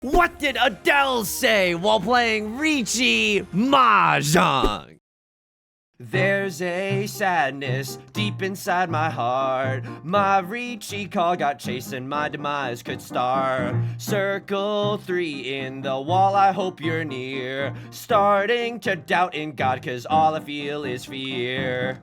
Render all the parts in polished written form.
What did Adele say while playing Riichi Mahjong? There's a sadness deep inside my heart. My Riichi call got chased and my demise could start. Circle 3 in the wall, I hope you're near. Starting to doubt in God, cause all I feel is fear.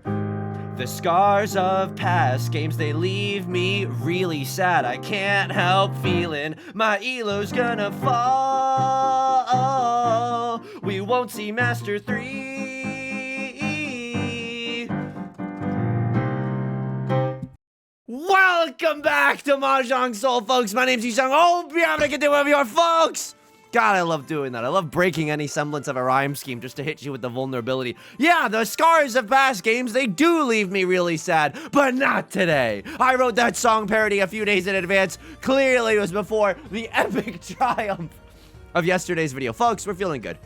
The scars of past games, they leave me really sad. I can't help feeling my elo's gonna fall. We won't see Master 3. Welcome back to Mahjong Soul, folks. My name's Yusong. Hope you're having a good day with your folks. God, I love doing that. I love breaking any semblance of a rhyme scheme just to hit you with the vulnerability. Yeah, the scars of past games, they do leave me really sad, but not today. I wrote that song parody a few days in advance. Clearly, it was before the epic triumph of yesterday's video. Folks, we're feeling good.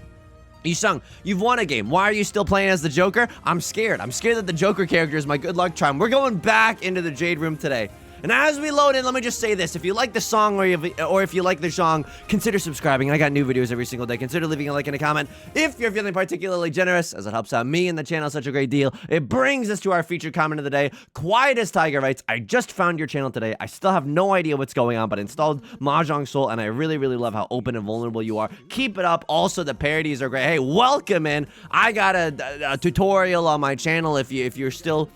Yusong, you've won a game. Why are you still playing as the Joker? I'm scared. I'm scared that the Joker character is my good luck charm. We're going back into the Jade Room today. And as we load in, let me just say this. If you like the song or if you like the song, consider subscribing. I got new videos every single day. Consider leaving a like and a comment if you're feeling particularly generous, as it helps out me and the channel such a great deal. It brings us to our featured comment of the day. Quiet as Tiger writes, I just found your channel today. I still have no idea what's going on, but installed Mahjong Soul, and I really, really love how open and vulnerable you are. Keep it up. Also, the parodies are great. Hey, welcome in. I got a tutorial on my channel if you're still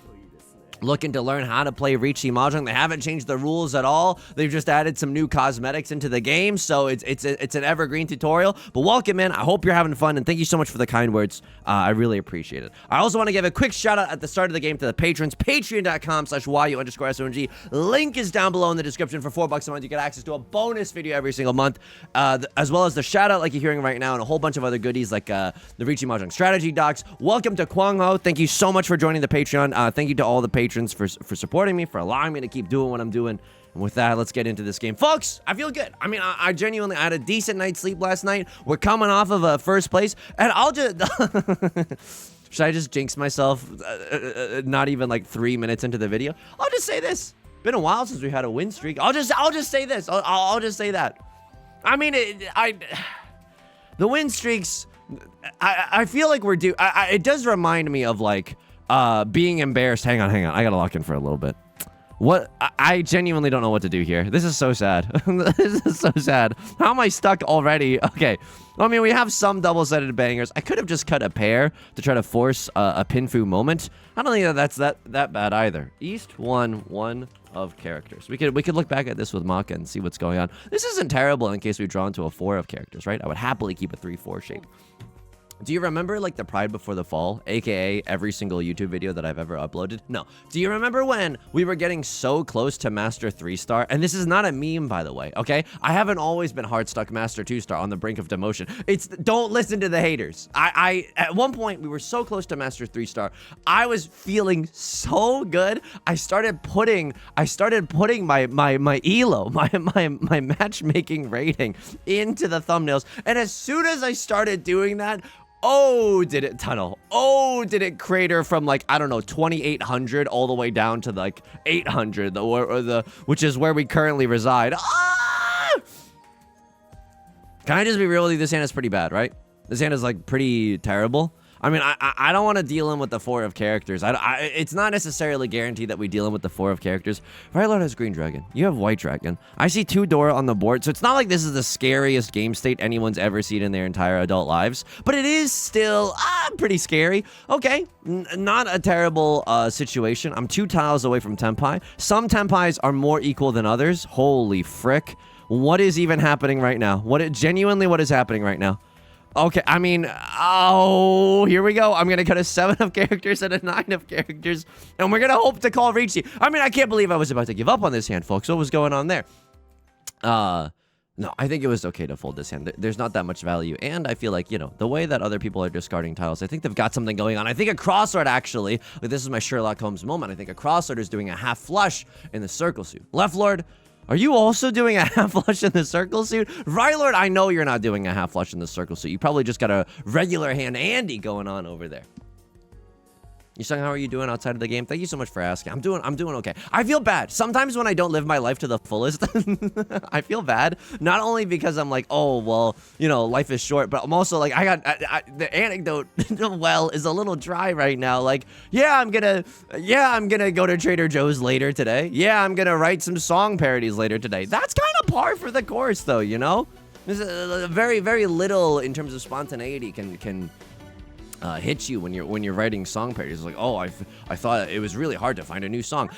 looking to learn how to play Riichi Mahjong. They haven't changed the rules at all. They've just added some new cosmetics into the game, so it's an evergreen tutorial. But welcome in. I hope you're having fun, and thank you so much for the kind words. I really appreciate it. I also want to give a quick shout out at the start of the game to the patrons. Patreon.com/YU_SONG. Link is down below in the description. For $4 a month, you get access to a bonus video every single month, as well as the shout out like you're hearing right now, and a whole bunch of other goodies like the Riichi Mahjong strategy docs. Welcome to Tenhou. Thank you so much for joining the Patreon. Thank you to all the patrons for supporting me, for allowing me to keep doing what I'm doing. And with that, let's get into this game. Folks, I feel good. I mean, I genuinely had a decent night's sleep last night. We're coming off of a first place, and I'll just... Should I just jinx myself not even like 3 minutes into the video? I'll just say this. Been a while since we had a win streak. I'll just say this. I'll just say that. I mean, the win streaks, I feel like we're due. It does remind me of like being embarrassed. Hang on. I gotta lock in for a little bit. What? I genuinely don't know what to do here. This is so sad. This is so sad. How am I stuck already? Okay. I mean, we have some double-sided bangers. I could have just cut a pair to try to force a pinfu moment. I don't think that's that bad either. East 1 of characters. We could look back at this with Maka and see what's going on. This isn't terrible in case we draw into a 4 of characters, right? I would happily keep a 3-4 shape. Do you remember, like, the Pride Before the Fall, aka every single YouTube video that I've ever uploaded? No. Do you remember when we were getting so close to Master 3-star? And this is not a meme, by the way, okay? I haven't always been hard stuck Master 2-star on the brink of demotion. Don't listen to the haters. At one point, we were so close to Master 3-star. I was feeling so good. I started putting my elo, my matchmaking rating into the thumbnails. And as soon as I started doing that, oh, did it tunnel. Oh, did it crater from like, I don't know, 2,800 all the way down to like 800, which is where we currently reside. Ah! Can I just be real with you? This hand is pretty bad, right? This hand is like pretty terrible. I mean, I don't want to deal in with the 4 of characters. It's not necessarily guaranteed that we deal in with the 4 of characters. Rylord has green dragon. You have white dragon. I see 2 Dora on the board, so it's not like this is the scariest game state anyone's ever seen in their entire adult lives. But it is still pretty scary. Okay, not a terrible situation. I'm 2 tiles away from Tenpai. Some Tenpais are more equal than others. Holy frick. What is even happening right now? What is happening right now? Okay, I mean, oh, here we go. I'm going to cut a 7 of characters and a 9 of characters, and we're going to hope to call Riichi. I mean, I can't believe I was about to give up on this hand, folks. What was going on there? No, I think it was okay to fold this hand. There's not that much value, and I feel like, you know, the way that other people are discarding tiles, I think they've got something going on. I think a crossword, actually, like this is my Sherlock Holmes moment, I think a crossword is doing a half flush in the circle suit. Left Lord, are you also doing a half flush in the circle suit? Rylord, I know you're not doing a half flush in the circle suit. You probably just got a regular hand Andy going on over there. Yusong, how are you doing outside of the game? Thank you so much for asking. I'm doing okay. I feel bad. Sometimes when I don't live my life to the fullest, I feel bad. Not only because I'm like, oh, well, you know, life is short, but I'm also like, the anecdote well is a little dry right now. Like, yeah, I'm gonna go to Trader Joe's later today. Yeah, I'm gonna write some song parodies later today. That's kind of par for the course, though, you know? There's very, very little in terms of spontaneity can hit you when you're writing song parodies. It's like, oh, I thought it was really hard to find a new song.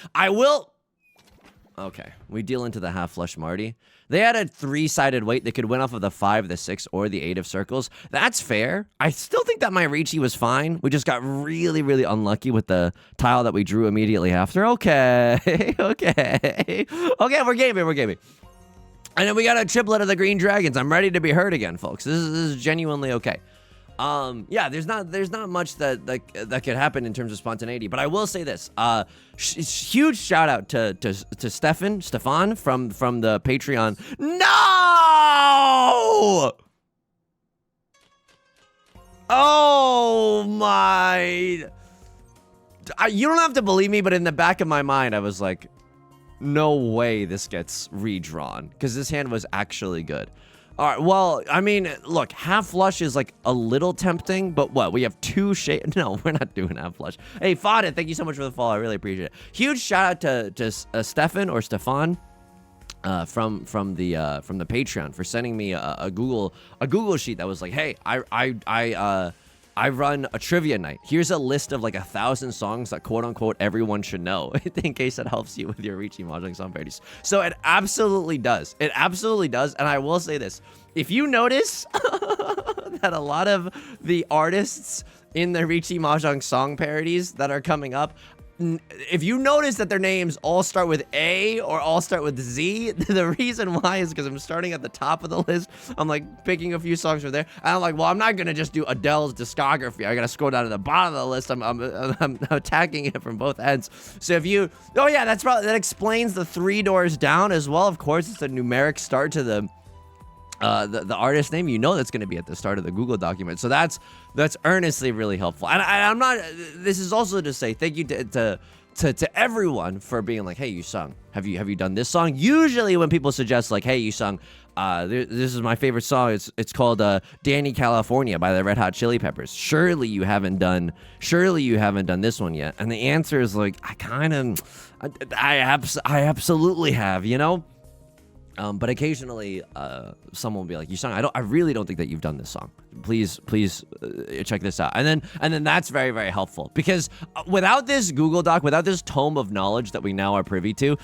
Okay, we deal into the half flush Marty. They had a 3-sided weight. They could win off of the 5, the 6, or the 8 of circles. That's fair. I still think that my Riichi was fine. We just got really, really unlucky with the tile that we drew immediately after. Okay, okay, we're gaming. And then we got a triplet of the green dragons. I'm ready to be heard again, folks. This is genuinely okay. Yeah, there's not much that could happen in terms of spontaneity, but I will say this. Huge shout out to Stefan from the Patreon. No! Oh my! You don't have to believe me, but in the back of my mind, I was like, no way this gets redrawn, because this hand was actually good. All right, well, I mean, look, half flush is like a little tempting, but what? We have 2 shades. No, we're not doing half flush. Hey, Fodden, thank you so much for the follow. I really appreciate it. Huge shout out to Stefan or Stefan from the Patreon for sending me a Google sheet that was like, hey, I run a trivia night. Here's a list of like 1,000 songs that quote unquote everyone should know in case it helps you with your Riichi Mahjong song parodies. So it absolutely does. It absolutely does. And I will say this. If you notice that a lot of the artists in the Riichi Mahjong song parodies that are coming up, if you notice that their names all start with A or all start with Z, the reason why is because I'm starting at the top of the list. I'm like picking a few songs from there. And I'm like, well, I'm not going to just do Adele's discography. I got to scroll down to the bottom of the list. I'm attacking it from both ends. So if you, oh yeah, that explains the 3 doors down as well. Of course, it's a numeric start to the artist name. You know that's going to be at the start of the Google document. So that's earnestly really helpful. And I'm not, this is also to say thank you to everyone for being like, hey, Yusong, have you done this song? Usually when people suggest like, hey, Yusong, this is my favorite song. It's called Danny California by the Red Hot Chili Peppers. Surely you haven't done this one yet. And the answer is like, I absolutely have, you know? But occasionally, someone will be like, "Yusong, I really don't think that you've done this song. Please, check this out." And then that's very, very helpful because without this Google Doc, without this tome of knowledge that we now are privy to,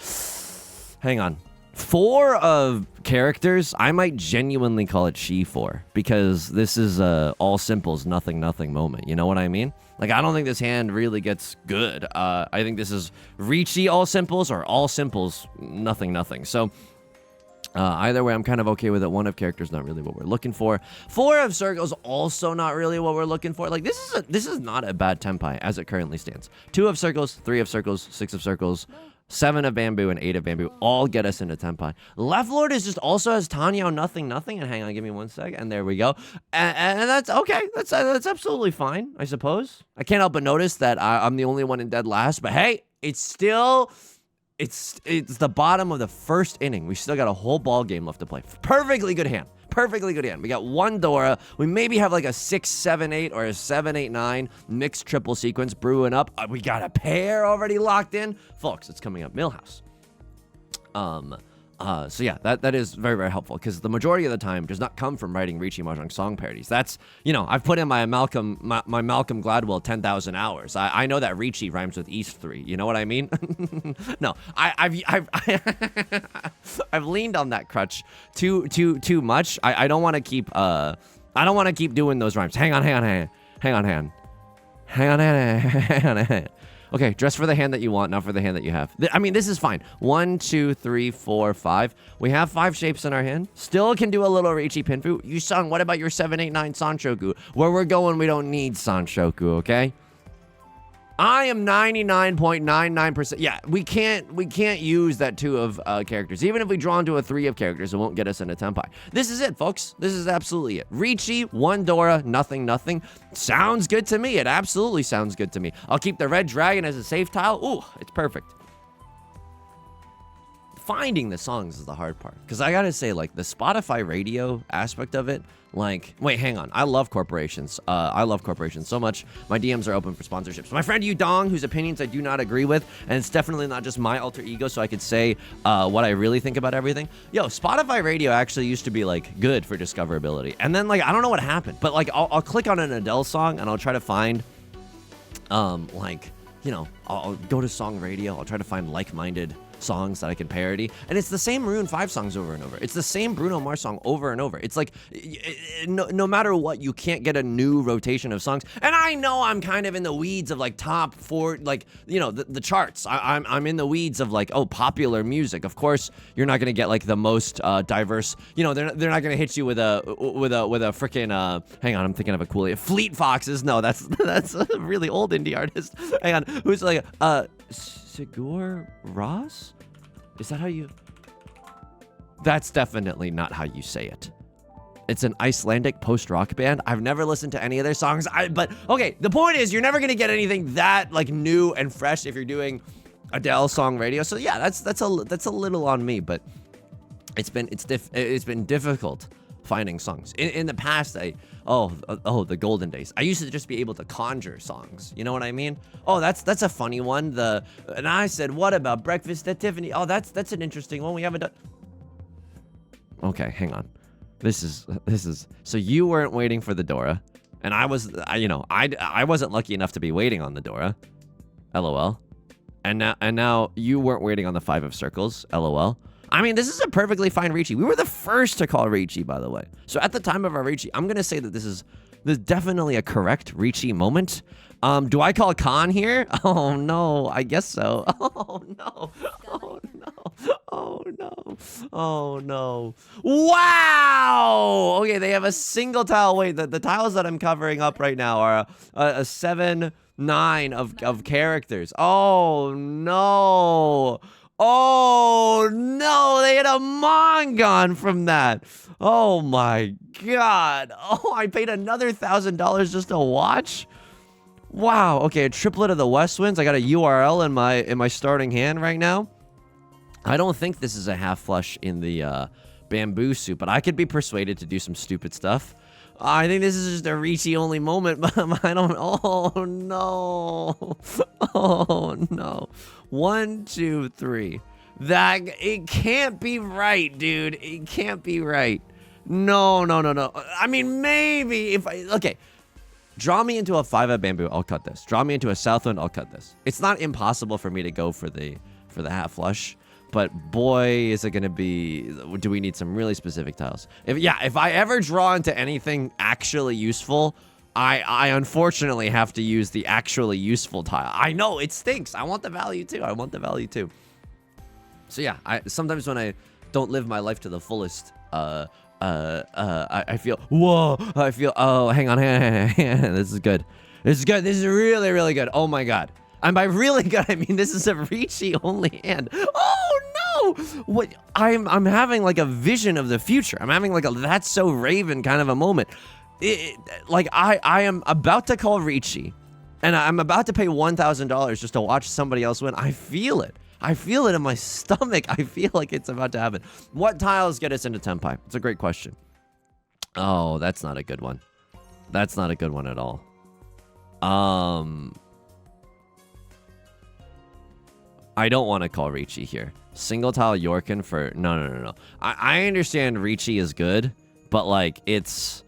hang on, 4 of characters, I might genuinely call it She-4 because this is all simples, nothing moment. You know what I mean? Like, I don't think this hand really gets good. I think this is Riichi all simples or all simples, nothing. So. Either way, I'm kind of okay with it. 1 of characters, not really what we're looking for. 4 of circles, also not really what we're looking for. Like, this is not a bad tempi as it currently stands. 2 of circles, 3 of circles, 6 of circles, 7 of bamboo, and 8 of bamboo all get us into tempi. Left Lord is just also has Tanyo, nothing. And hang on, give me 1 sec. And there we go. And that's okay. That's absolutely fine, I suppose. I can't help but notice that I'm the only one in dead last. But hey, it's still... It's the bottom of the first inning. We still got a whole ball game left to play. Perfectly good hand. We got 1 Dora. We maybe have like a 6-7-8 or a 7-8-9 mixed triple sequence brewing up. We got a pair already locked in. Folks, it's coming up Millhouse. So yeah, that is very, very helpful because the majority of the time does not come from writing Riichi Mahjong song parodies. That's, you know, I've put in my Malcolm Gladwell 10,000 hours. I know that Riichi rhymes with East 3. You know what I mean? No, I've leaned on that crutch too much. I don't want to keep doing those rhymes. Hang on. Okay, dress for the hand that you want, not for the hand that you have. I mean, this is fine. 1, 2, 3, 4, 5. We have 5 shapes in our hand. Still can do a little Riichi Pinfu. Yusong, what about your 7, 8, 9 Sanshoku? Where we're going, we don't need Sanshoku, okay? I am 99.99%. Yeah, we can't use that 2 of characters. Even if we draw into a 3 of characters, it won't get us into Tenpai. This is it, folks. This is absolutely it. Riichi, 1 Dora, nothing. Sounds good to me. It absolutely sounds good to me. I'll keep the red dragon as a safe tile. Ooh, it's perfect. Finding the songs is the hard part, because I gotta say, like, the Spotify radio aspect of it, like, wait, hang on, I love corporations. I love corporations so much. My DMs are open for sponsorships. My friend Yudong, whose opinions I do not agree with, and it's definitely not just my alter ego, so I could say what I really think about everything. Yo, Spotify radio actually used to be, like, good for discoverability, and then, like, I don't know what happened, but, like, I'll click on an Adele song and I'll try to find like, you know, I'll go to song radio, I'll try to find like-minded songs that I can parody, and it's the same Maroon 5 songs over and over. It's the same Bruno Mars song over and over. It's like, no matter what, you can't get a new rotation of songs. And I know I'm kind of in the weeds of like top 4, like, you know, the charts. I'm in the weeds of like, oh, popular music. Of course, you're not gonna get like the most diverse. You know, they're not gonna hit you with a freaking hang on, I'm thinking of a cool Fleet Foxes. No, that's a really old indie artist. Hang on, who's like Sigur Rós? Is that how you... That's definitely not how you say it. It's an Icelandic post-rock band. I've never listened to any of their songs. But okay, the point is, you're never gonna get anything that like new and fresh if you're doing Adele song radio. So yeah, that's a little on me, but it's been difficult finding songs. In the past, the golden days, I used to just be able to conjure songs. You know what I mean? Oh, that's a funny one. And I said, what about Breakfast at Tiffany? Oh, that's an interesting one. We haven't done. Okay, hang on. This is so you weren't waiting for the Dora, and I wasn't lucky enough to be waiting on the Dora. LOL. And now you weren't waiting on the 5 of circles. LOL. I mean, this is a perfectly fine Riichi. We were the first to call Riichi, by the way. So at the time of our Riichi, I'm going to say that there's definitely a correct Riichi moment. Do I call Khan here? Oh, no. I guess so. Oh, no. Oh, no. Oh, no. Oh, no. Wow! Okay, they have a single tile. Wait, the tiles that I'm covering up right now are a 7, 9 of characters. Oh, no. Oh, no, they had a Mongon from that. Oh, my God. Oh, I paid another $1,000 just to watch? Wow. Okay, a triplet of the West Winds. I got a URL in my starting hand right now. I don't think this is a half flush in the bamboo suit, but I could be persuaded to do some stupid stuff. I think this is just a Riichi only moment, but I don't. Oh no! Oh no! 1, 2, 3. It can't be right, dude. It can't be right. No. I mean, maybe if okay. Draw me into a 5 of bamboo, I'll cut this. Draw me into a Southwind, I'll cut this. It's not impossible for me to go for the half flush. But boy, is it going to be, do we need some really specific tiles? If I ever draw into anything actually useful, I unfortunately have to use the actually useful tile. I know, it stinks. I want the value too. So yeah, sometimes when I don't live my life to the fullest, I feel, whoa, oh, hang on. This is good. This is really, really good. Oh my God. And by really good, I mean this is a Riichi only hand. Oh no! What? I'm having like a vision of the future. I'm having like a That's So Raven kind of a moment. Like I am about to call Riichi, and I'm about to pay $1,000 just to watch somebody else win. I feel it. I feel it in my stomach. I feel like it's about to happen. What tiles get us into Tenpai? It's a great question. Oh, that's not a good one. That's not a good one at all. I don't want to call Riichi here. Single tile Yorkin for... No. I understand Riichi is good, but like it's...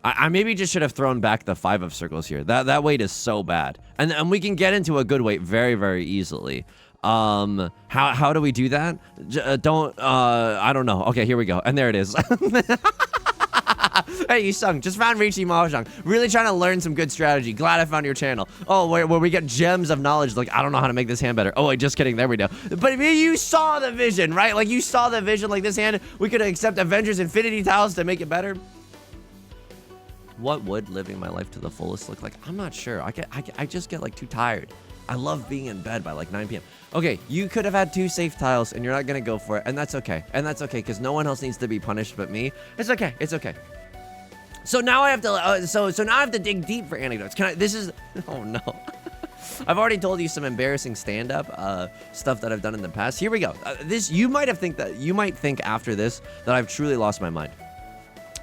I maybe just should have thrown back the 5 of circles here. That weight is so bad. And we can get into a good weight very, very easily. How do we do that? I don't know. Okay, here we go. And there it is. Hey, Yusong, just found Riichi Mahjong. Really trying to learn some good strategy. Glad I found your channel. Oh, where we get gems of knowledge. Like, I don't know how to make this hand better. Oh, wait, just kidding. There we go. But you saw the vision, right? Like, you saw the vision. Like, this hand, we could accept Avengers Infinity tiles to make it better. What would living my life to the fullest look like? I'm not sure. I just get like too tired. I love being in bed by like 9 p.m. Okay, you could have had 2 safe tiles and you're not gonna go for it, and that's okay. And that's okay because no one else needs to be punished but me. It's okay. It's okay. So now I have to. So now I have to dig deep for anecdotes. Can I? This is. Oh no. I've already told you some embarrassing stand-up stuff that I've done in the past. Here we go. This you might think after this that I've truly lost my mind.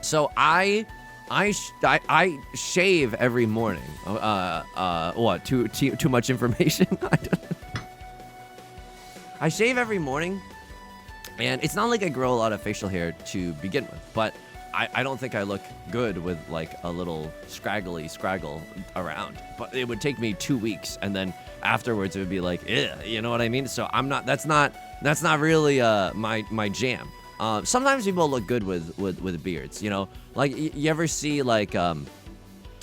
So I shave every morning. What? Too much information? I shave every morning, and it's not like I grow a lot of facial hair to begin with, but I don't think I look good with like a little scraggle around. But it would take me 2 weeks, and then afterwards it would be like, you know what I mean? So I'm not. That's not really my jam. Sometimes people look good with beards, you know. Like you ever see like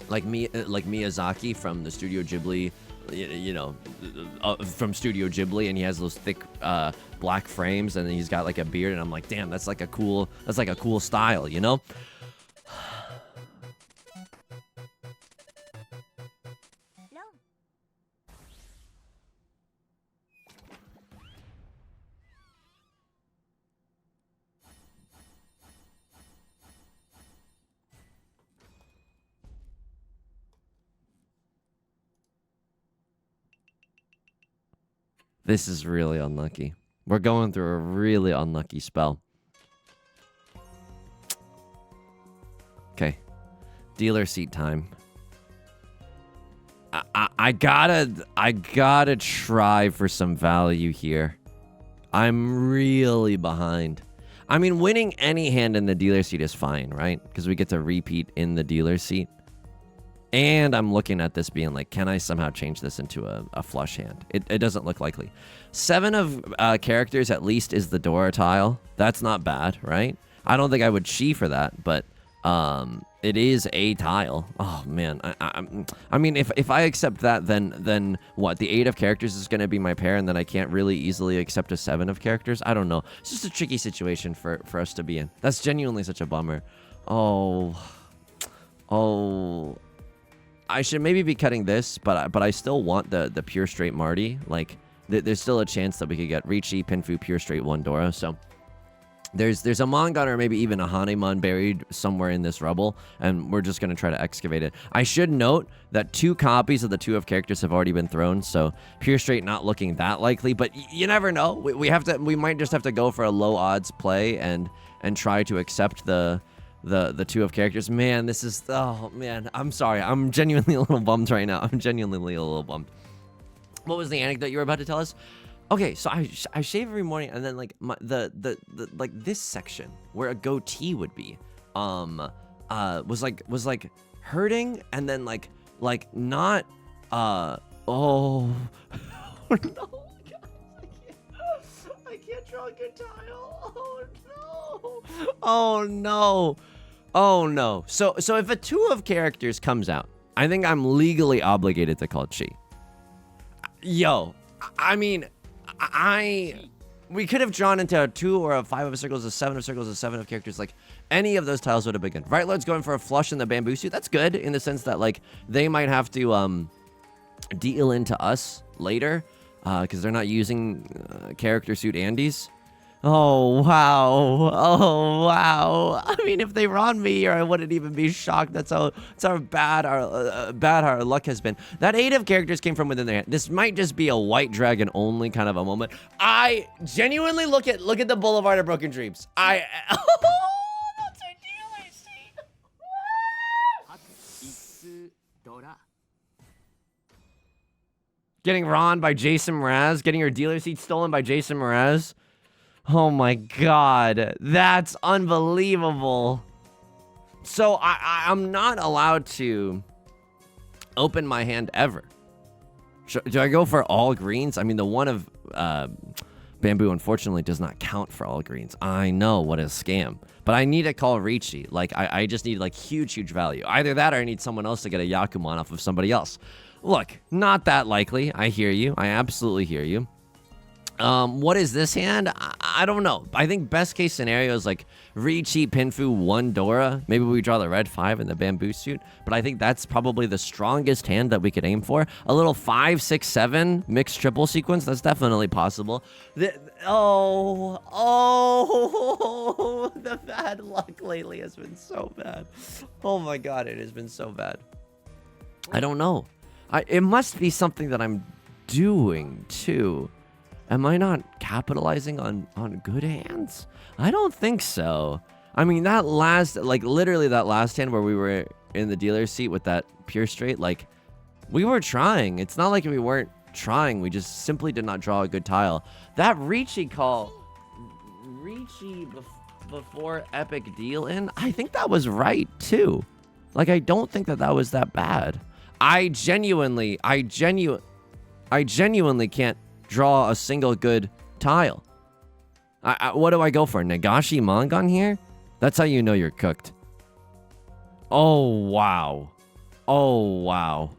Miyazaki from the Studio Ghibli, from Studio Ghibli, and he has those thick black frames, and he's got like a beard, and I'm like, damn, that's like a cool style, you know. This is really unlucky. We're going through a really unlucky spell. Okay. Dealer seat time. I gotta try for some value here. I'm really behind. I mean, winning any hand in the dealer seat is fine, right? Because we get to repeat in the dealer seat. And I'm looking at this being like, can I somehow change this into a flush hand? It doesn't look likely. 7 of characters at least is the Dora tile. That's not bad, right? I don't think I would chi for that, but it is a tile. Oh man, I mean, if I accept that, then what? The 8 of characters is going to be my pair, and then I can't really easily accept a 7 of characters. I don't know. It's just a tricky situation for us to be in. That's genuinely such a bummer. Oh. I should maybe be cutting this, but I still want the pure straight Marty. Like, there's still a chance that we could get Riichi, Pinfu, pure straight 1 Dora. So there's a Mongun or maybe even a Hanemon buried somewhere in this rubble, and we're just going to try to excavate it. I should note that 2 copies of the 2 of characters have already been thrown, so pure straight not looking that likely, but you never know. We might just have to go for a low odds play and try to accept the 2 of characters. Man, this is, oh man, I'm sorry. I'm genuinely a little bummed right now. I'm genuinely a little bummed. What was the anecdote you were about to tell us? Okay, so I shave every morning, and then like the like this section where a goatee would be, was like hurting, and then like not, oh no, I can't draw a good tile. Oh no. Oh no. So if a 2 of characters comes out, I think I'm legally obligated to call chi. Yo, I mean, we could have drawn into a 2 or a 5 of circles, a 7 of circles, a 7 of characters. Like, any of those tiles would have been good. Right Lord's going for a flush in the bamboo suit. That's good in the sense that, like, they might have to deal into us later because they're not using character suit Andes. Oh, wow. Oh, wow. I mean, if they run me here, I wouldn't even be shocked. That's how bad our luck has been. That 8 of characters came from within their hand. This might just be a white dragon only kind of a moment. I genuinely look at the Boulevard of Broken Dreams. Oh, that's ridiculous. Getting Ron by Jason Mraz. Getting your dealer seat stolen by Jason Mraz. Oh my god, that's unbelievable. So I'm not allowed to open my hand ever. Do I go for all greens? I mean, the 1 of bamboo unfortunately does not count for all greens. I know, what a scam. But I need to call Riichi. Like, I just need like huge value. Either that or I need someone else to get a Yakuman off of somebody else. Look, not that likely. I hear you. I absolutely hear you. What is this hand? I don't know. I think best case scenario is like Riichi, Pinfu, 1 Dora. Maybe we draw the red 5 in the bamboo suit. But I think that's probably the strongest hand that we could aim for. A little 5, 6, 7 mixed triple sequence. That's definitely possible. The bad luck lately has been so bad. Oh my god, it has been so bad. I don't know. It must be something that I'm doing too. Am I not capitalizing on good hands? I don't think so. I mean, that last, like literally that last hand where we were in the dealer's seat with that pure straight, like we were trying. It's not like we weren't trying. We just simply did not draw a good tile. That Riichi call, before epic deal in, I think that was right too. Like, I don't think that was that bad. I genuinely can't draw a single good tile. What do I go for? Nagashi Mangan here? That's how you know you're cooked. Oh, wow. Oh, wow.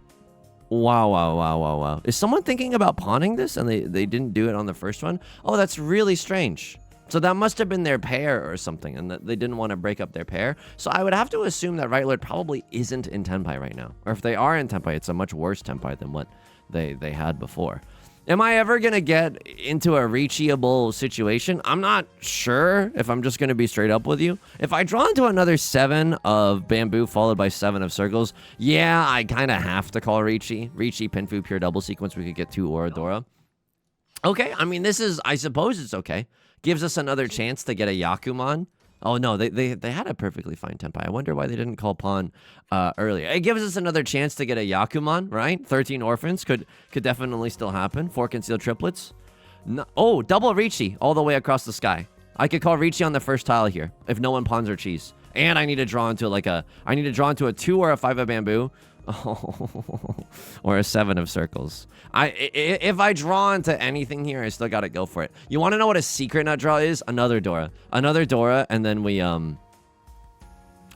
Wow. Is someone thinking about pawning this and they didn't do it on the first one? Oh, that's really strange. So that must have been their pair or something, and that they didn't want to break up their pair. So I would have to assume that Right Lord probably isn't in Tenpai right now. Or if they are in Tenpai, it's a much worse Tenpai than what they had before. Am I ever going to get into a Riichi-able situation? I'm not sure, if I'm just going to be straight up with you. If I draw into another 7 of bamboo followed by 7 of circles, yeah, I kind of have to call Riichi. Riichi, Pinfu, pure double sequence, we could get 2 Orodora. Okay, I mean, this is, I suppose it's okay. Gives us another chance to get a Yakuman. Oh, no, they had a perfectly fine Tenpai. I wonder why they didn't call pawn earlier. It gives us another chance to get a Yakuman, right? 13 orphans could definitely still happen. 4 concealed triplets. No, oh, double Riichi all the way across the sky. I could call Riichi on the first tile here if no one pawns or cheese. And I need to draw into a 2 or a 5 of bamboo. Oh, or a 7 of circles. If I draw into anything here, I still gotta go for it. You want to know what a secret nut draw is? Another Dora, and then we I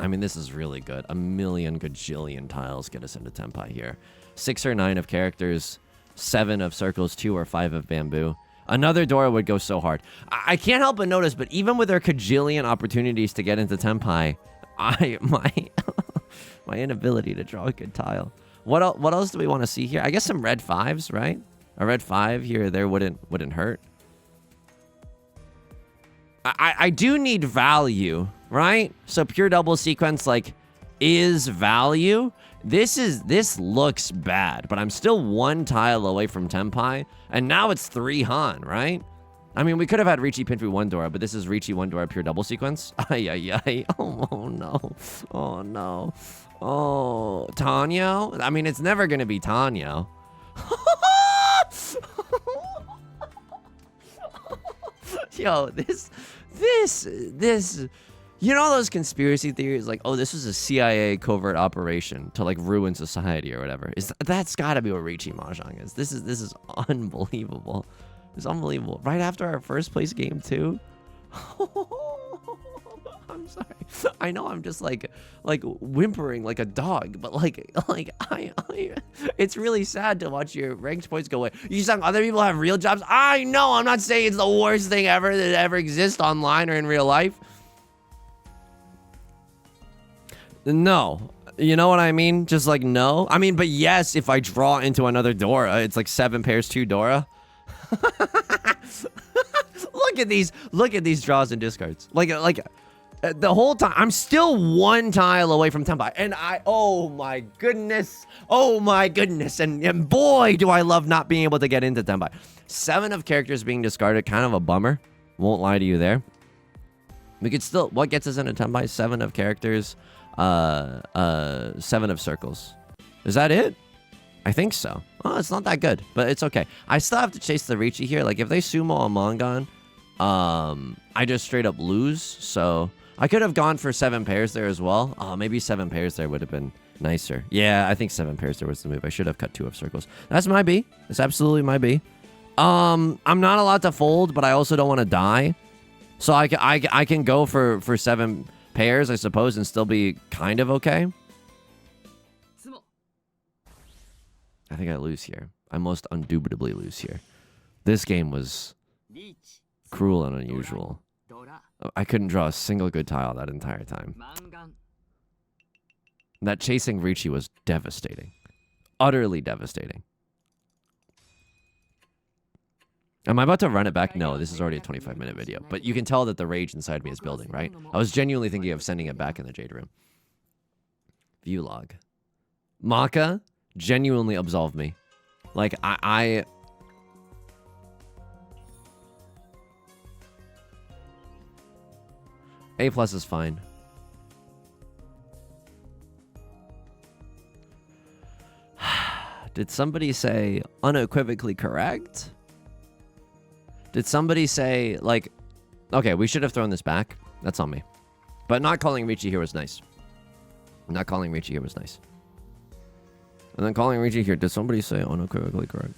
mean, this is really good. A million gajillion tiles get us into Tenpai here. 6 or 9 of characters, 7 of circles, 2 or 5 of bamboo. Another Dora would go so hard. I can't help but notice, but even with our gajillion opportunities to get into Tenpai, my inability to draw a good tile. What else do we want to see here? I guess some red 5s, right? A red 5 here or there wouldn't hurt. I do need value, right? So pure double sequence, like, is value. This looks bad, but I'm still 1 tile away from Tenpai, and now it's 3 Han, right? I mean, we could have had Riichi Pinfu 1 Dora, but this is Riichi 1 Dora pure double sequence. Ay. Oh no. Oh no. Oh, Tanyo? I mean, it's never gonna be Tanyo. Yo, this, you know those conspiracy theories like, oh, this was a CIA covert operation to like ruin society or whatever? That's gotta be what Riichi Mahjong is. This is unbelievable. It's unbelievable. Right after our first place game too. I'm sorry. I know I'm just like whimpering like a dog, but like it's really sad to watch your ranked points go away. Yusong, other people have real jobs. I know. I'm not saying it's the worst thing ever that ever exists online or in real life. No. You know what I mean? Just like no. I mean, but yes, if I draw into another Dora, it's like 7 pairs 2 Dora. Look at these draws and discards. Like the whole time I'm still 1 tile away from Tenpai, and oh my goodness, and boy do I love not being able to get into Tenpai. 7 of characters being discarded, kind of a bummer. Won't lie to you there. We could still, what gets us into Tenpai? 7 of characters, 7 of circles. Is that it? I think so. Oh, it's not that good, but it's okay. I still have to chase the Riichi here. Like, if they sumo a Mangan, I just straight up lose. So I could have gone for 7 pairs there as well. Oh, maybe 7 pairs there would have been nicer. Yeah, I think 7 pairs there was the move. I should have cut 2 of circles. That's my B. It's absolutely my B. I'm not allowed to fold, but I also don't want to die. So I can go for 7 pairs, I suppose, and still be kind of okay. I think I lose here. I most undoubtedly lose here. This game was Cruel and unusual. I couldn't draw a single good tile that entire time. That chasing Riichi was devastating. Utterly devastating. Am I about to run it back? No, this is already a 25-minute video. But you can tell that the rage inside me is building, right? I was genuinely thinking of sending it back in the Jade Room. View log. Maka genuinely absolved me. Like, I A+ is fine. Did somebody say unequivocally correct? Did somebody say, like, okay, we should have thrown this back. That's on me. But not calling Riichi here was nice. Not calling Riichi here was nice. And then calling Riichi here, did somebody say unequivocally correct?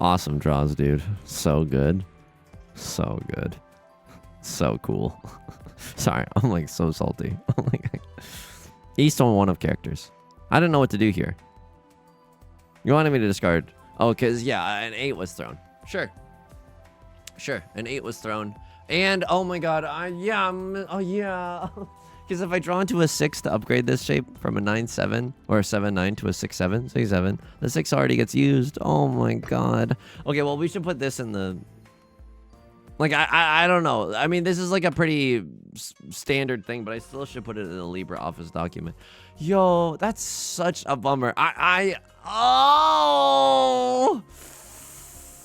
Awesome draws, dude. So good. So good. So cool. Sorry, I'm like so salty. I'm like, East on one of characters. I didn't know what to do here. You wanted me to discard. Oh, because, yeah, an 8 was thrown. Sure. Sure, an 8 was thrown. And, oh my god, oh yeah. Because if I draw into a 6 to upgrade this shape from a 9-7 or a 7-9 to a 6-7, 6-7, the 6 already gets used. Oh my god. Okay, well, we should put this in the... Like, I don't know. I mean, this is like a pretty standard thing, but I still should put it in the LibreOffice document. Yo, that's such a bummer. Oh!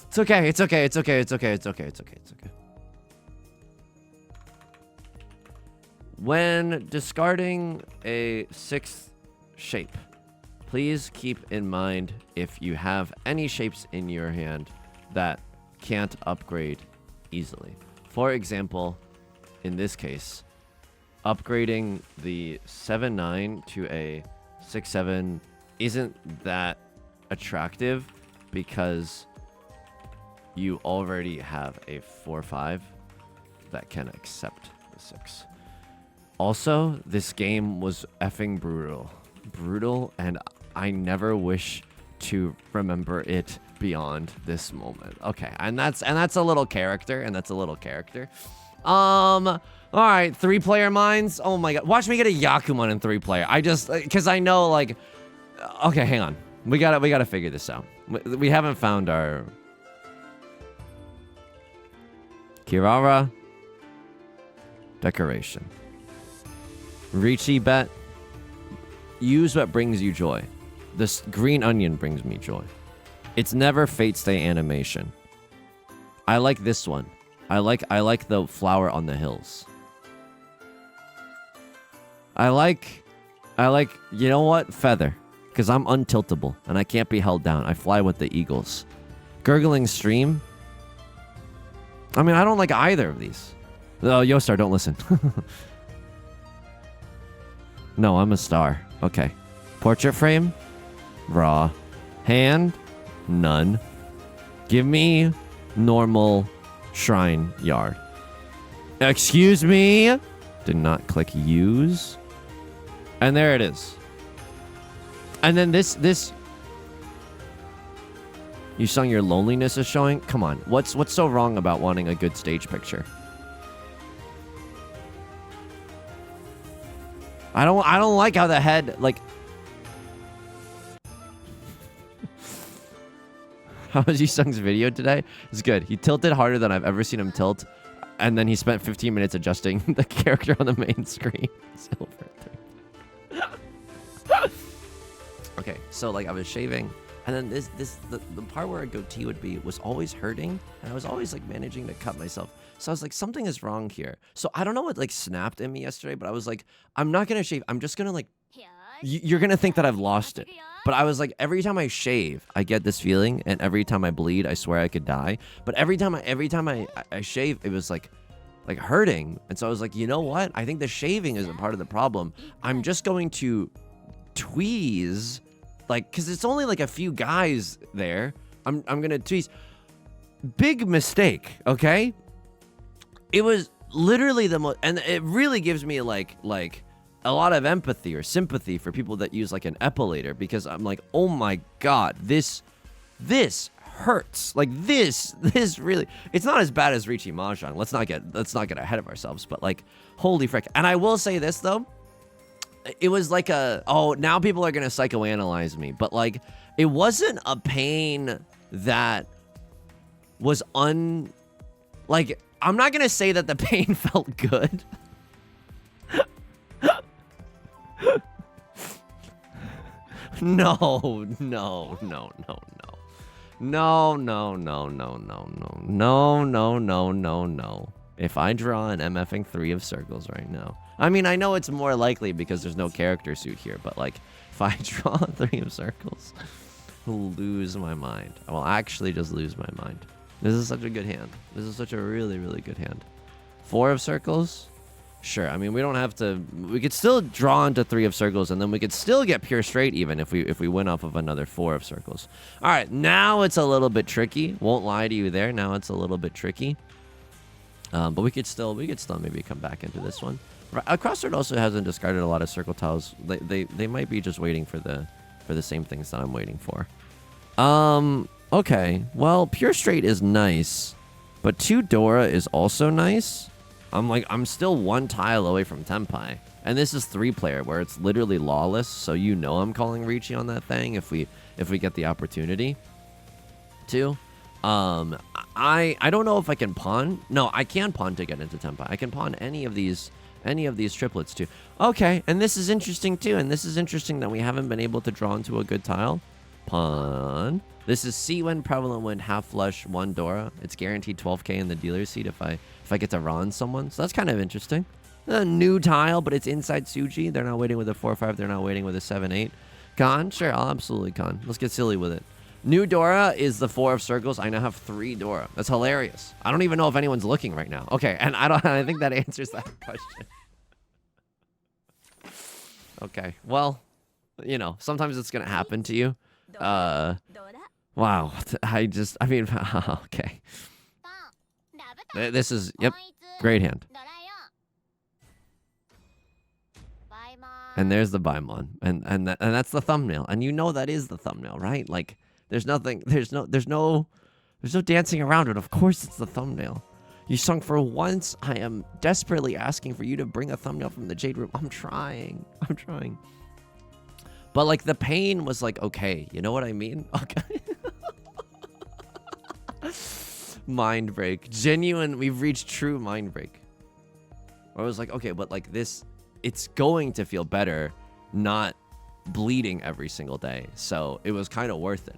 It's okay, it's okay, it's okay, it's okay, it's okay, it's okay, it's okay. When discarding a 6th shape, please keep in mind if you have any shapes in your hand that can't upgrade easily. For example, in this case, upgrading the 7-9 to a 6-7 isn't that attractive because you already have a 4-5 that can accept the 6. Also, this game was effing brutal. Brutal, and I never wish to remember it beyond this moment. Okay, and that's a little character, and that's a little character. All right, 3-player minds. Oh my god, watch me get a Yakuman in 3-player. I just, because I know, like, okay, hang on. We gotta figure this out. We haven't found our Kirara decoration. Riichi bet. Use what brings you joy. This green onion brings me joy. It's never Fate Stay animation. I like this one. I like the flower on the hills. I like, you know what? Feather. Because I'm untiltable and I can't be held down. I fly with the eagles. Gurgling stream. I mean, I don't like either of these. Oh, Yostar, don't listen. No, I'm a star. Okay. Portrait frame? Raw. Hand? None. Give me normal shrine yard. Excuse me? Did not click use. And there it is. And then this Yusong, your loneliness is showing? Come on. What's so wrong about wanting a good stage picture? I don't like how the head, like... How was Yusong's video today? It's good. He tilted harder than I've ever seen him tilt. And then he spent 15 minutes adjusting the character on the main screen. Okay, so like I was shaving. And then the part where a goatee would be was always hurting. And I was always like managing to cut myself. So I was like, something is wrong here. So I don't know what like snapped in me yesterday, but I was like, I'm not going to shave. I'm just going to like, you're going to think that I've lost it. But I was like, every time I shave, I get this feeling. And every time I bleed, I swear I could die. But every time I shave, it was like hurting. And so I was like, you know what? I think the shaving is a part of the problem. I'm just going to tweeze like, because it's only like a few guys there. I'm gonna tease. Big mistake, okay? It was literally the most, and it really gives me like a lot of empathy or sympathy for people that use like an epilator, because I'm like, oh my god, this hurts. Like this really, it's not as bad as Riichi Mahjong. Let's not get ahead of ourselves, but like, holy frick. And I will say this though, it was like now people are gonna psychoanalyze me, but like, it wasn't a pain that was like, I'm not gonna say that the pain felt good. No. If I draw an MFing 3 of circles right now, I mean, I know it's more likely because there's no character suit here, but like, if I draw 3 of circles, I'll lose my mind. I will actually just lose my mind. This is such a good hand. This is such a really, really good hand. 4 of circles? Sure. I mean, we don't have to. We could still draw into 3 of circles, and then we could still get pure straight even if we went off of another 4 of circles. All right, now it's a little bit tricky. Won't lie to you there. Now it's a little bit tricky. But we could still maybe come back into this one. Crossroad also hasn't discarded a lot of circle tiles. They might be just waiting for the same things that I'm waiting for. Okay. Well, pure straight is nice, but 2 Dora is also nice. I'm still 1 tile away from Tenpai. And this is 3-player where it's literally lawless, so you know I'm calling Riichi on that thing if we get the opportunity to. I don't know if I can pawn. No, I can pawn to get into Tenpai. I can pawn any of these triplets too. Okay, and this is interesting too, and this is interesting that we haven't been able to draw into a good tile. Pawn. This is C-Win, Prevalent Win, Half Flush, 1 Dora. It's guaranteed 12k in the dealer's seat if I get to Ron someone. So that's kind of interesting. A new tile, but it's inside Suji. They're not waiting with a 4-5. They're not waiting with a 7-8. Con? Sure, I'll absolutely con. Let's get silly with it. New Dora is the 4 of circles. I now have 3 Dora. That's hilarious. I don't even know if anyone's looking right now. Okay, and I think that answers that question. Okay, well, you know, sometimes it's gonna happen to you. Wow. I mean, okay. This is, yep, great hand. And there's the Baimon, and that's the thumbnail, and you know that is the thumbnail, right? Like, there's no dancing around it. Of course, it's the thumbnail. Yusong, for once, I am desperately asking for you to bring a thumbnail from the Jade Room. I'm trying. But like, the pain was like, okay, you know what I mean? Okay. Mind break. Genuine, we've reached true mind break. I was like, okay, but like this, it's going to feel better not bleeding every single day. So it was kind of worth it.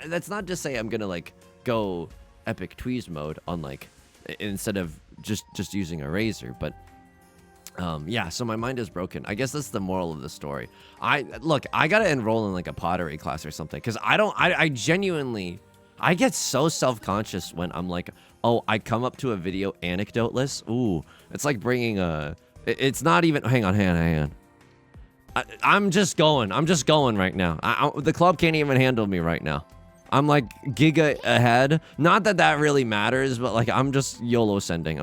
That's not to say I'm gonna like go epic tweeze mode on like, instead of just using a razor, but yeah, so my mind is broken. I guess that's the moral of the story. I gotta enroll in like a pottery class or something, because I genuinely, I get so self-conscious when I'm like, oh, I come up to a video anecdoteless. Ooh, it's like bringing it's not even, hang on. I'm just going right now. The club can't even handle me right now. I'm like giga ahead. Not that that really matters, but like, I'm just YOLO sending.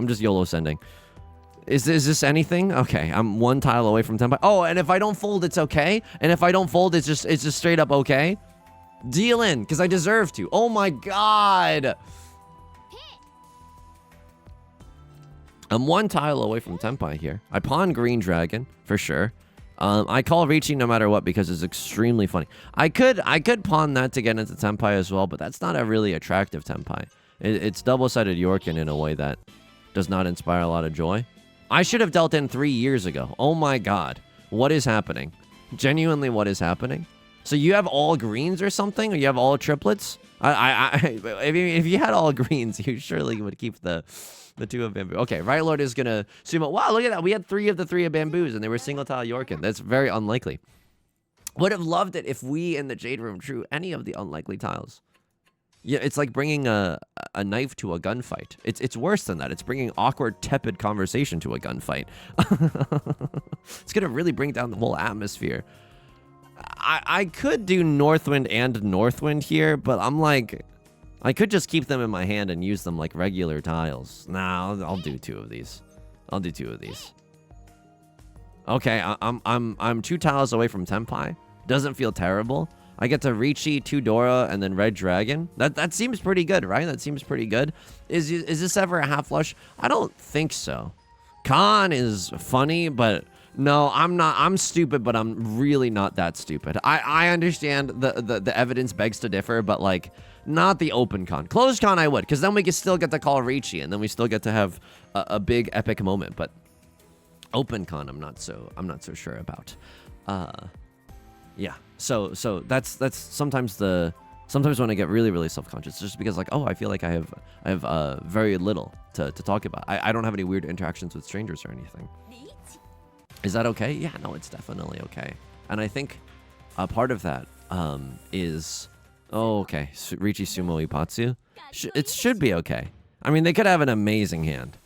Is this anything? Okay, I'm 1 tile away from Tenpai. Oh, and if I don't fold, it's okay. And if I don't fold, it's just straight up okay. Deal in, because I deserve to. Oh my god. I'm 1 tile away from Tenpai here. I pawn Green Dragon, for sure. I call Riichi no matter what because it's extremely funny. I could pawn that to get into Tenpai as well, but that's not a really attractive Tenpai. It's double-sided Yorkin in a way that does not inspire a lot of joy. I should have dealt in 3 years ago. Oh my god. What is happening? Genuinely, what is happening? So you have all greens or something? Or you have all triplets? If you had all greens, you surely would keep the 2 of bamboo. Okay, Right Lord is gonna sumo. Wow, look at that. We had 3 of the 3 of bamboos, and they were single tile Yorkin. That's very unlikely. Would have loved it if we in the Jade Room drew any of the unlikely tiles. Yeah, it's like bringing a knife to a gunfight. It's worse than that. It's bringing awkward, tepid conversation to a gunfight. It's gonna really bring down the whole atmosphere. I could do Northwind and Northwind here, but I'm like, I could just keep them in my hand and use them like regular tiles. Nah, I'll do 2 of these. I'll do 2 of these. Okay, I'm 2 tiles away from Tenpai. Doesn't feel terrible. I get to Riichi, 2 Dora, and then Red Dragon. That seems pretty good, right? That seems pretty good. Is this ever a half flush? I don't think so. Khan is funny, but no, I'm not. I'm stupid, but I'm really not that stupid. I understand the evidence begs to differ, but like not the open con. Closed con I would, because then we can still get to call Riichi, and then we still get to have a big epic moment. But open con, I'm not so sure about. Yeah. So that's sometimes when I get really self-conscious, just because like, oh, I feel like I have very little to talk about. I don't have any weird interactions with strangers or anything. Is that okay? Yeah, no, it's definitely okay. And I think a part of that is, oh, okay, Riichi Sumo Ipatsu. It should be okay. I mean, they could have an amazing hand.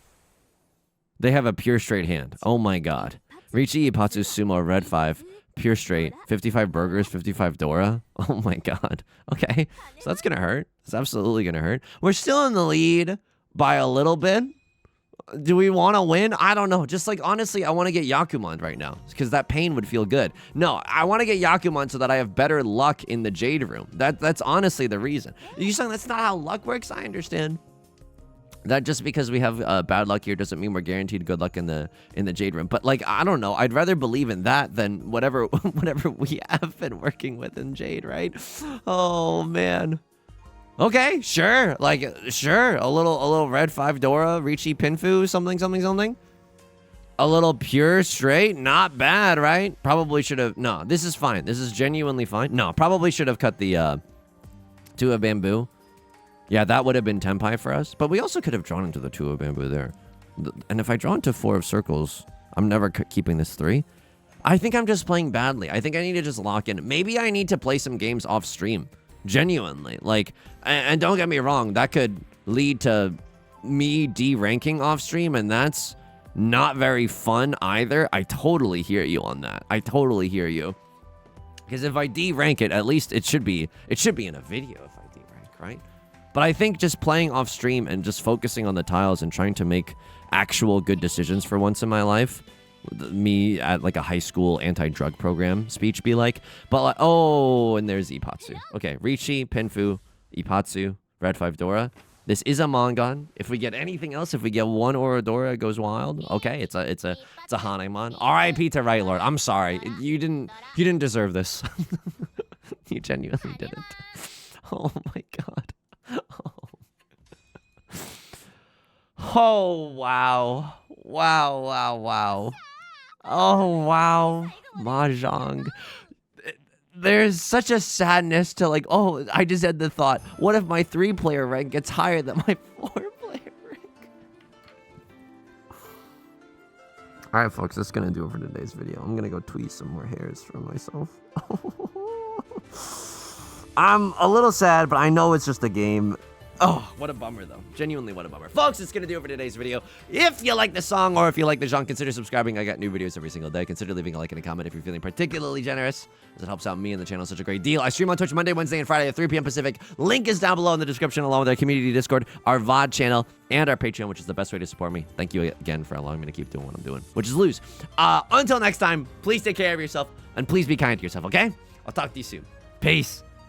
They have a pure straight hand. Oh my god. Riichi Ipatsu Sumo Red 5. Pure straight, 55 burgers, 55 Dora. Oh my god. Okay, so that's gonna hurt. It's absolutely gonna hurt. We're still in the lead by a little bit. Do we want to win? I don't know. Just like, honestly, I want to get Yakuman right now because that pain would feel good. No, I want to get Yakuman so that I have better luck in the Jade Room. That's honestly the reason. You saying that's not how luck works? I understand. That just because we have bad luck here doesn't mean we're guaranteed good luck in the Jade Room. But like, I don't know. I'd rather believe in that than whatever we have been working with in Jade, right? Oh man. Okay, sure. Like, sure. A little red 5 Dora, Riichi Pinfu, something. A little pure straight, not bad, right? Probably should have. No, this is fine. This is genuinely fine. No, probably should have cut the 2 of bamboo. Yeah, that would have been Tenpai for us. But we also could have drawn into the 2 of bamboo there. And if I draw into 4 of circles, I'm never keeping this 3. I think I'm just playing badly. I think I need to just lock in. Maybe I need to play some games off stream. Genuinely. Like, and don't get me wrong, that could lead to me de-ranking off stream, and that's not very fun either. I totally hear you on that. I totally hear you. Because if I de-rank it, at least it should be in a video if I de-rank, right? But I think just playing off stream and just focusing on the tiles and trying to make actual good decisions for once in my life, me at like a high school anti-drug program speech be like, but like, oh, and there's Ipatsu. Okay, Riichi, Pinfu, Ipatsu, Red 5 Dora. This is a Mongon. If we get anything else, if we get 1 Orodora, it goes wild. Okay, it's a Hanemon. R.I.P. to Right Lord. I'm sorry. You didn't deserve this. You genuinely didn't. Oh my god. Oh wow. Wow. Oh wow. Mahjong. There's such a sadness to like, oh, I just had the thought, what if my 3-player rank gets higher than my 4-player rank? Alright folks, that's gonna do it for today's video. I'm gonna go tweeze some more hairs for myself. I'm a little sad, but I know it's just a game. Oh, what a bummer, though. Genuinely, what a bummer. Folks, it's going to do it for today's video. If you like the song or if you like the genre, consider subscribing. I got new videos every single day. Consider leaving a like and a comment if you're feeling particularly generous, as it helps out me and the channel such a great deal. I stream on Twitch Monday, Wednesday, and Friday at 3 p.m. Pacific. Link is down below in the description, along with our community Discord, our VOD channel, and our Patreon, which is the best way to support me. Thank you again for allowing me to keep doing what I'm doing, which is lose. Until next time, please take care of yourself, and please be kind to yourself, okay? I'll talk to you soon. Peace.